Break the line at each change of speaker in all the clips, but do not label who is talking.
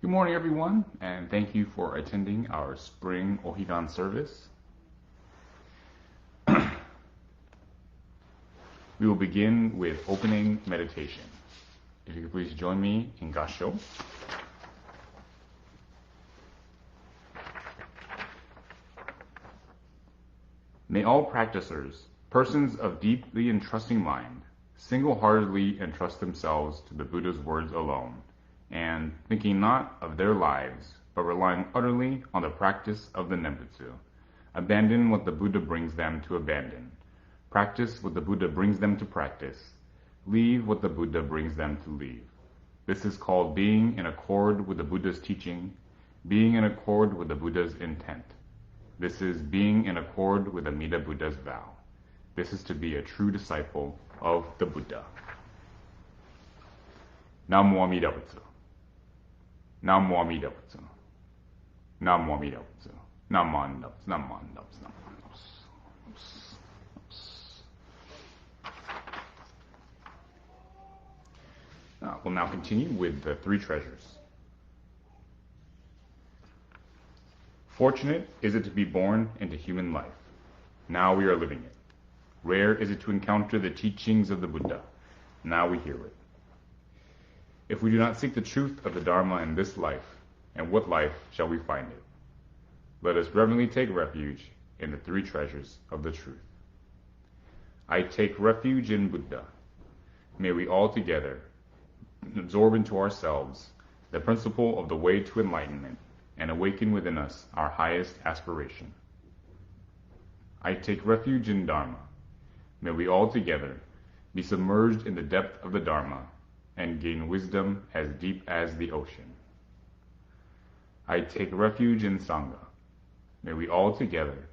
Good morning, everyone, and thank you for attending our spring Ohigan service. We will begin with opening meditation. If you could please join me in Gasho. May all practicers, persons of deeply entrusting mind, single-heartedly entrust themselves to the Buddha's words alone, and, thinking not of their lives, but relying utterly on the practice of the Nembutsu, abandon what the Buddha brings them to abandon, practice what the Buddha brings them to practice, leave what the Buddha brings them to leave. This is called being in accord with the Buddha's teaching, being in accord with the Buddha's intent. This is being in accord with Amida Buddha's vow. This is to be a true disciple of the Buddha. Namo Amida Butsu. Namo Amida Butsu. Namo Amida Butsu. Namo Amida Butsu. Namo Amida Butsu. Namo Amida Butsu. We'll now continue with the three treasures. Fortunate is it to be born into human life. Now we are living it. Rare is it to encounter the teachings of the Buddha. Now we hear it. If we do not seek the truth of the Dharma in this life, in what life shall we find it? Let us reverently take refuge in the three treasures of the truth. I take refuge in Buddha. May we all together absorb into ourselves the principle of the way to enlightenment and awaken within us our highest aspiration. I take refuge in Dharma. May we all together be submerged in the depth of the Dharma and gain wisdom as deep as the ocean. I take refuge in Sangha. May we all together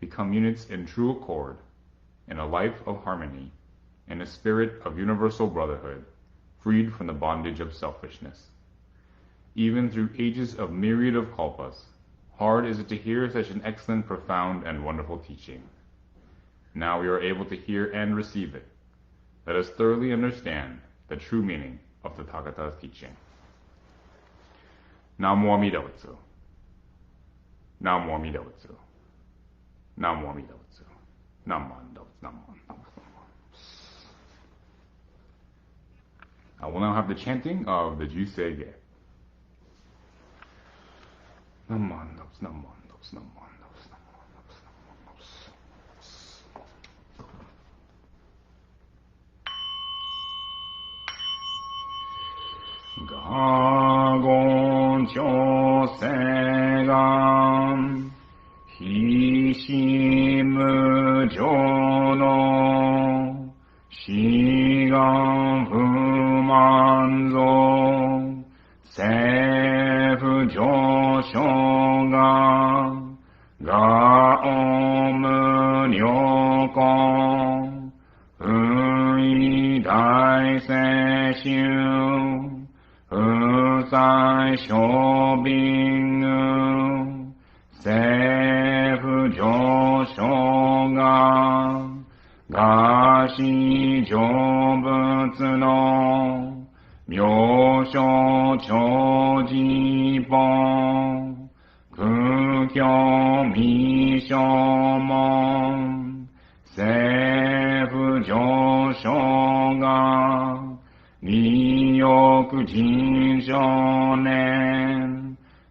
become units in true accord, in a life of harmony, in a spirit of universal brotherhood, freed from the bondage of selfishness. Even through ages of myriad of kalpas, hard is it to hear such an excellent, profound, and wonderful teaching. Now we are able to hear and receive it. Let us thoroughly understand the true meaning of the Tathagata's teaching. Namo Amida Butsu. Namo Amida Butsu. Namo Amida Butsu. Namo Amida Butsu. Namo Amida Butsu. I will now have the chanting of the Jusei. Namo Amida Butsu. Namo Amida Butsu. Namo Amida Butsu. Namo Amida Butsu. Namo Amida Butsu. Gagon chosegan hishimu jono shigan fumanzo sefu joshogan gaomu nyokon ui dai seshu Usai shobingu sefu joshoga gashi jobutsu no myosho chojibon kukyo mishomon sefu joshoga Niyoku jinshonen,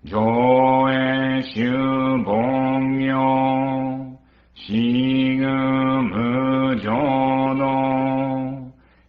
joe shubongyo, shigumu jono,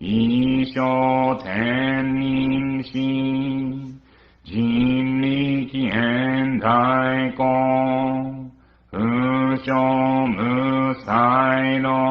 isho tenninshi, jinriki endaikon, usho musaino,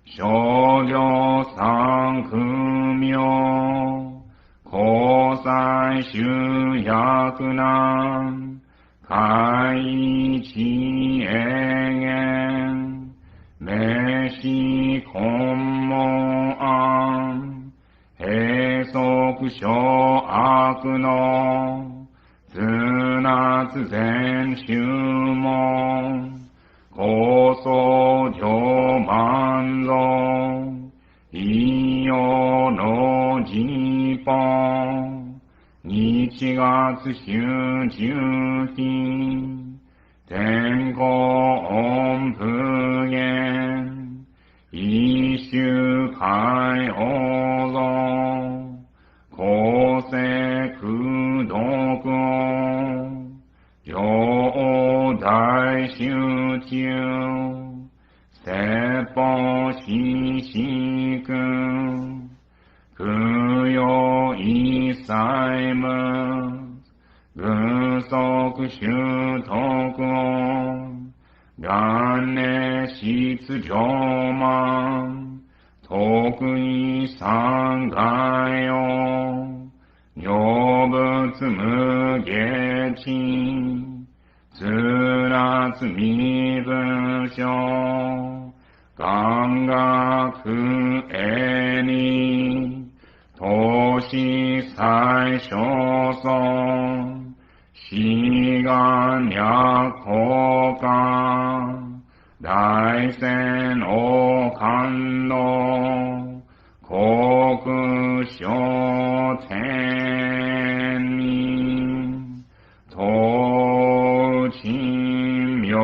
shoujo sankumyo, kosai shuyakunan, kaichi egen, meshi konmoan, heisoku shoaku no, tsunatsu zen shumon, koso jomanzo, iyo no jippon, 日月集中期、天候音符言、一周海王像、公正空読音、上大集中、説法四子君、空用一切無、具足修徳音、元年質上満、特異三害音、成仏無下地、つらつ身分書、願学へに、投資最小尊、志願略交換、大戦王感動、国書天人、東鎮妙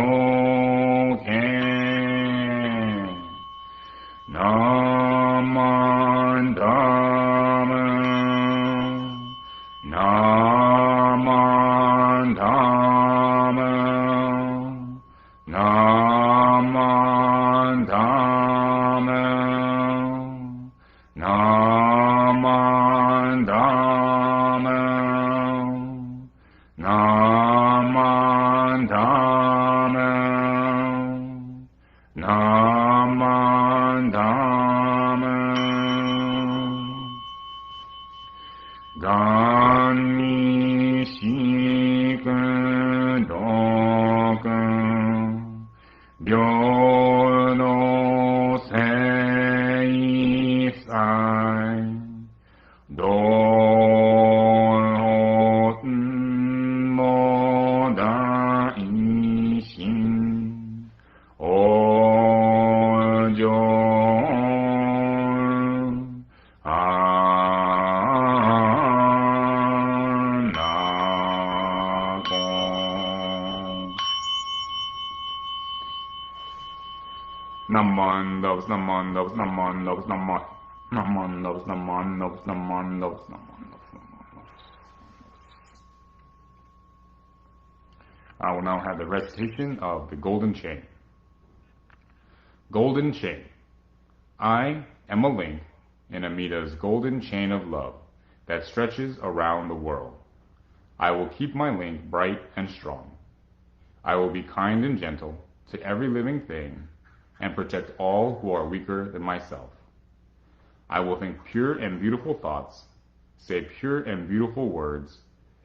見、ナマンダム、ナマンダム、ナマンダム、ナマンダム、ナマンダム、ナマンダム、願にしく読、平等聖祭、道も大心、往生、Namandos, namandos, namandos, namandos, namandos, namandos, namandos, namandos. I will now have the recitation of the golden chain. Golden chain. I am a link in Amita's golden chain of love that stretches around the world. I will keep my link bright and strong. I will be kind and gentle to every living thing and protect all who are weaker than myself. I will think pure and beautiful thoughts, say pure and beautiful words,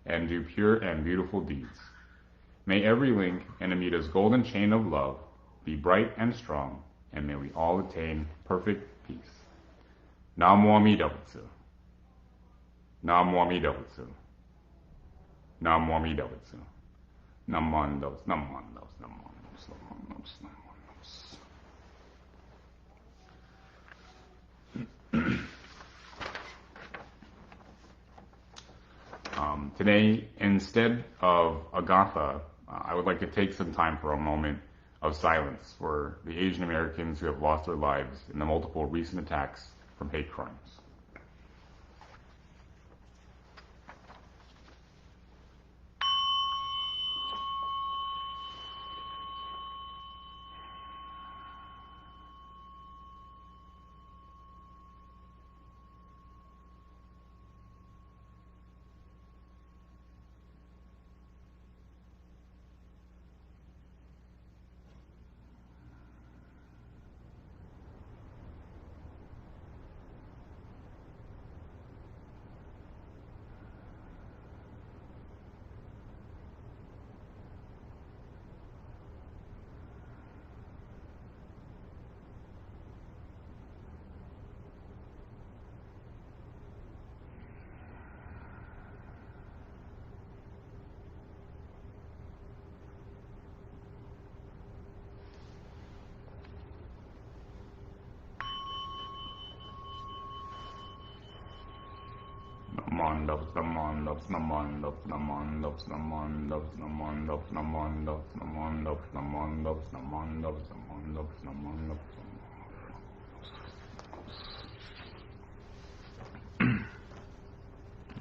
and do pure and beautiful deeds. May every link in Amita's golden chain of love be bright and strong, and may we all attain perfect peace. Namo Amida Butsu. Namo Amida Butsu. Namo Amida Butsu. Namandos, namandos, namandos, namandos, namandos. Today, instead of Agatha, I would like to take some time for a moment of silence for the Asian Americans who have lost their lives in the multiple recent attacks from hate crimes.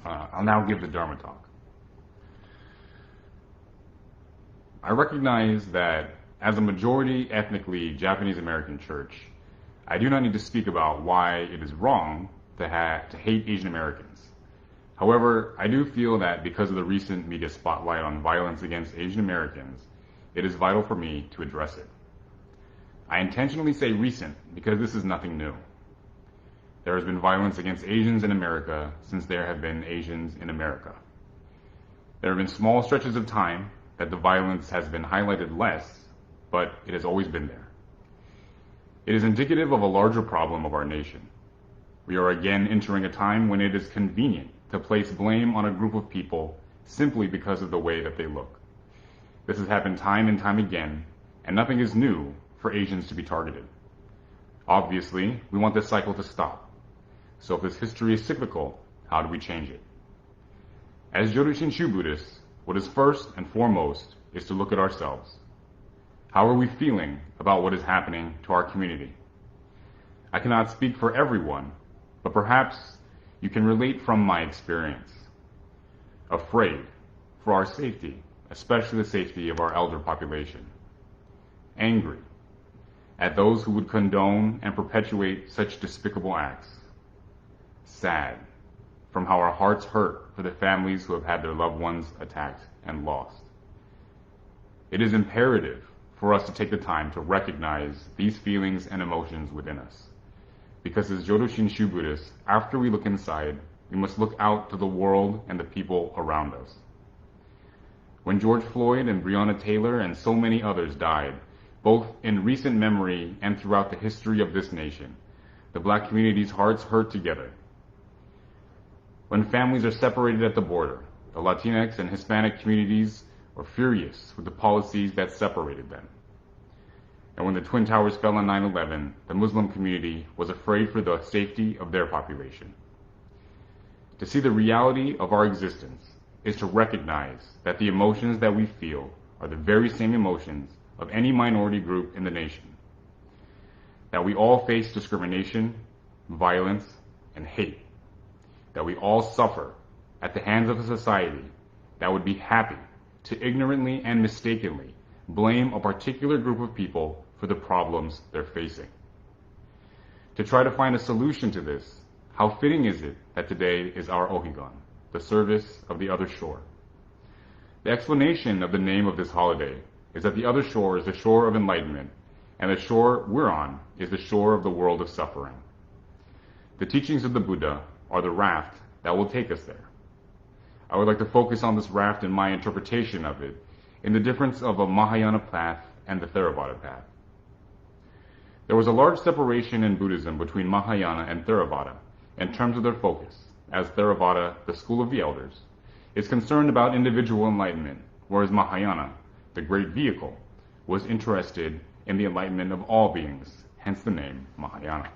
I'll now give the Dharma talk. I recognize that as a majority ethnically Japanese American church, I do not need to speak about why it is wrong to hate Asian Americans. However, I do feel that because of the recent media spotlight on violence against Asian Americans, it is vital for me to address it. I intentionally say recent because this is nothing new. There has been violence against Asians in America since there have been Asians in America. There have been small stretches of time that the violence has been highlighted less, but it has always been there. It is indicative of a larger problem of our nation. We are again entering a time when it is convenient to place blame on a group of people simply because of the way that they look. This has happened time and time again, and nothing is new for Asians to be targeted. Obviously, we want this cycle to stop. So if this history is cyclical, how do we change it? As Jodo Shinshu Buddhists, what is first and foremost is to look at ourselves. How are we feeling about what is happening to our community? I cannot speak for everyone, but perhaps you can relate from my experience. Afraid for our safety, especially the safety of our elder population. Angry at those who would condone and perpetuate such despicable acts. Sad from how our hearts hurt for the families who have had their loved ones attacked and lost. It is imperative for us to take the time to recognize these feelings and emotions within us. Because as Jodo Shinshu Buddhists, after we look inside, we must look out to the world and the people around us. When George Floyd and Breonna Taylor and so many others died, both in recent memory and throughout the history of this nation, the black community's hearts hurt together. When families are separated at the border, the Latinx and Hispanic communities were furious with the policies that separated them. And when the Twin Towers fell on 9/11, the Muslim community was afraid for the safety of their population. To see the reality of our existence is to recognize that the emotions that we feel are the very same emotions of any minority group in the nation. That we all face discrimination, violence, and hate. That we all suffer at the hands of a society that would be happy to ignorantly and mistakenly blame a particular group of people for the problems they're facing. To try to find a solution to this, how fitting is it that today is our Ohigan, the service of the other shore? The explanation of the name of this holiday is that the other shore is the shore of enlightenment, and the shore we're on is the shore of the world of suffering. The teachings of the Buddha are the raft that will take us there. I would like to focus on this raft in my interpretation of it, in the difference of a Mahayana path and the Theravada path. There was a large separation in Buddhism between Mahayana and Theravada in terms of their focus, as Theravada, the school of the elders, is concerned about individual enlightenment, whereas Mahayana, the great vehicle, was interested in the enlightenment of all beings, hence the name Mahayana.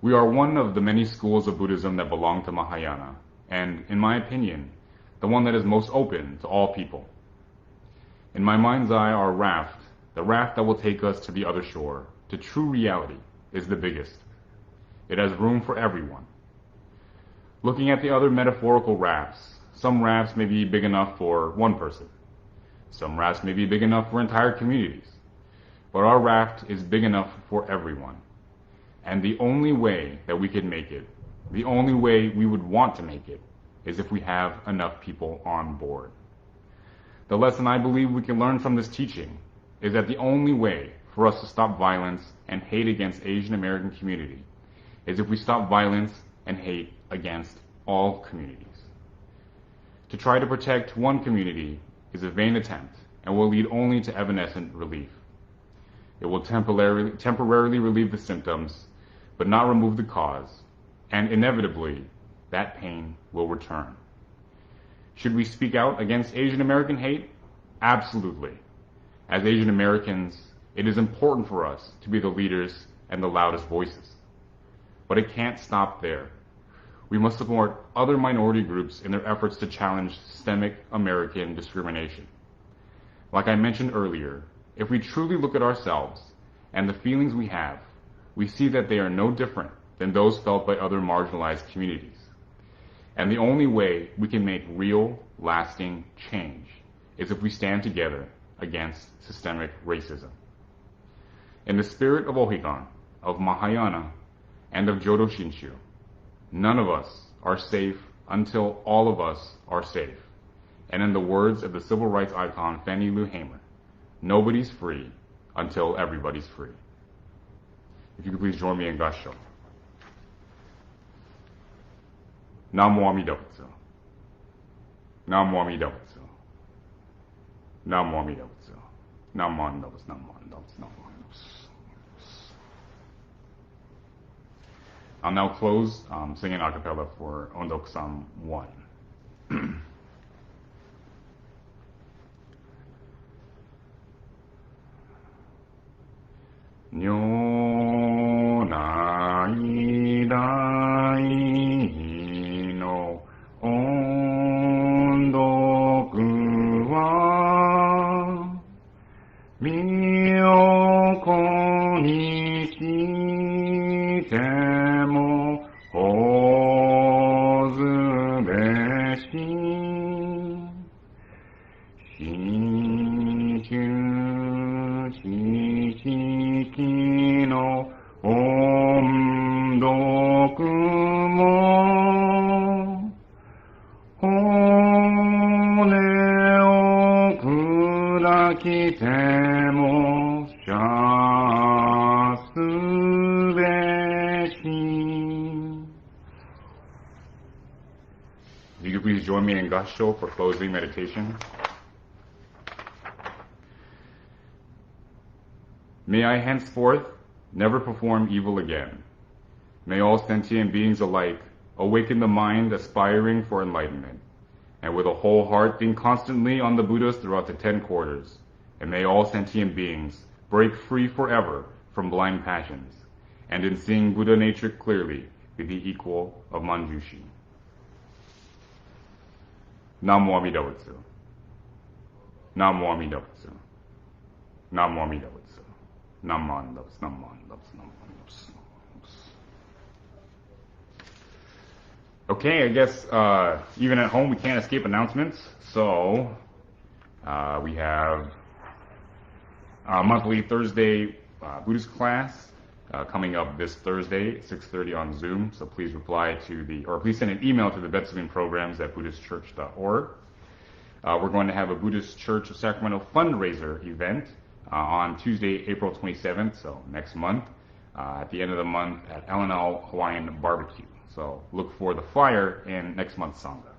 We are one of the many schools of Buddhism that belong to Mahayana, and, in my opinion, the one that is most open to all people. In my mind's eye, our raft, the raft that will take us to the other shore, to true reality, is the biggest. It has room for everyone. Looking at the other metaphorical rafts, some rafts may be big enough for one person. Some rafts may be big enough for entire communities. But our raft is big enough for everyone. And the only way that we can make it, the only way we would want to make it, is if we have enough people on board. The lesson I believe we can learn from this teaching is that the only way for us to stop violence and hate against Asian American community is if we stop violence and hate against all communities. To try to protect one community is a vain attempt and will lead only to evanescent relief. It will temporarily relieve the symptoms, but not remove the cause, and inevitably, that pain will return. Should we speak out against Asian American hate? Absolutely. As Asian Americans, it is important for us to be the leaders and the loudest voices. But it can't stop there. We must support other minority groups in their efforts to challenge systemic American discrimination. Like I mentioned earlier, if we truly look at ourselves and the feelings we have, we see that they are no different than those felt by other marginalized communities. And the only way we can make real, lasting change is if we stand together against systemic racism. In the spirit of Ohigan, of Mahayana, and of Jodo Shinshu, none of us are safe until all of us are safe. And in the words of the civil rights icon Fannie Lou Hamer, nobody's free until everybody's free. If you could please join me in Gasho. Namo Amida Butsu. Namo Amida Butsu. Namo Amida Butsu. Namo Amida Butsu. Namo Amida Butsu. Namo Amida Butsu. I'll now close singing a cappella for Ondoku-san 1. Nyo nai dai no ondoku wa miyoko ni kite mo hozu beshi shinkyu shiki no ondoku mo hone o kurakite mo shasu beshi. If you could please join me in Gasho for closing meditation. May I henceforth never perform evil again. May all sentient beings alike awaken the mind aspiring for enlightenment, and with a whole heart think constantly on the Buddhas throughout the 10 quarters. And may all sentient beings break free forever from blind passions, and in seeing Buddha nature clearly be the equal of Manjushi. Namo Amida Butsu. Namo Amida Butsu. Namo Amida Butsu. Namo Amida Butsu. Namo Amida Butsu. Namo Amida Butsu. Okay, I guess even at home we can't escape announcements. So we have our monthly Thursday Buddhist class coming up this Thursday, 6:30 on Zoom. So please please send an email to the Betsuin programs at buddhistchurch.org. We're going to have a Buddhist Church of Sacramento fundraiser event on Tuesday, April 27th, so next month, at the end of the month at L&L Hawaiian Barbecue. So look for the flyer in next month's Sangha.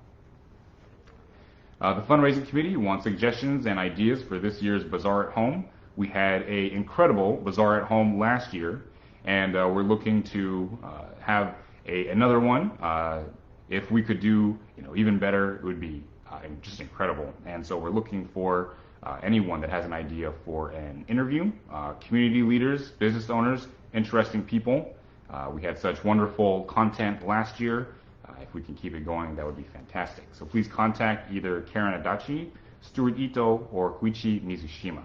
The fundraising committee wants suggestions and ideas for this year's Bazaar at Home. We had an incredible Bazaar at Home last year, and we're looking to have another one. If we could do even better, it would be just incredible. And so we're looking for anyone that has an idea for an interview, community leaders, business owners, interesting people. We had such wonderful content last year. If we can keep it going, that would be fantastic. So please contact either Karen Adachi, Stuart Ito, or Koichi Mizushima.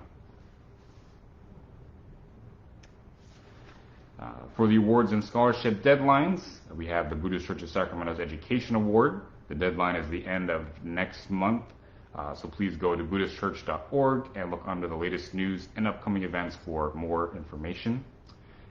For the awards and scholarship deadlines, we have the Buddhist Church of Sacramento's Education Award. The deadline is the end of next month. So please go to buddhistchurch.org and look under the latest news and upcoming events for more information.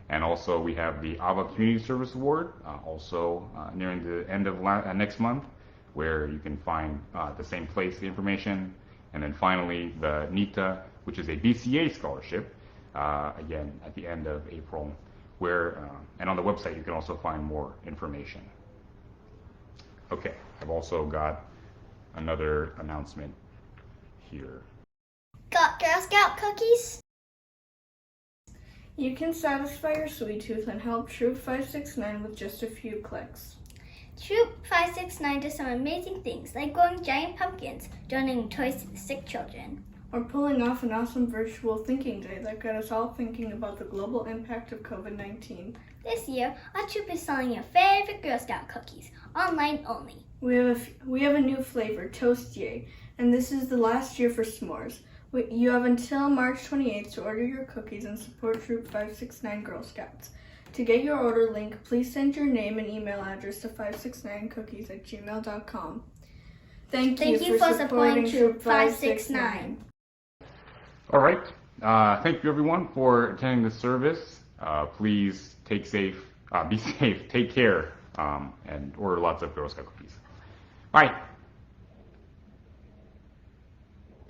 And also we have the Ava Community Service Award, also nearing the end of next month, where you can find the same place, the information. And then finally the NITA, which is a BCA scholarship, again at the end of April, where and on the website you can also find more information. Okay, I've also got another announcement here.
Got Girl Scout cookies?
You can satisfy your sweet tooth and help Troop 569 with just a few clicks.
Troop 569 does some amazing things, like growing giant pumpkins, donating toys to the sick children,
or pulling off an awesome virtual thinking day that got us all thinking about the global impact of COVID-19.
This year, our troop is selling your favorite Girl Scout cookies, online only.
We have a new flavor, Toast Yay, and this is the last year for s'mores. You have until March 28th to order your cookies and support Troop 569 Girl Scouts. To get your order link, please send your name and email address to 569cookies@gmail.com. Thank you for supporting Troop 569.
All right. Thank you, everyone, for attending this service. Please be safe, take care, and order lots of Girl Scout cookies. Bye.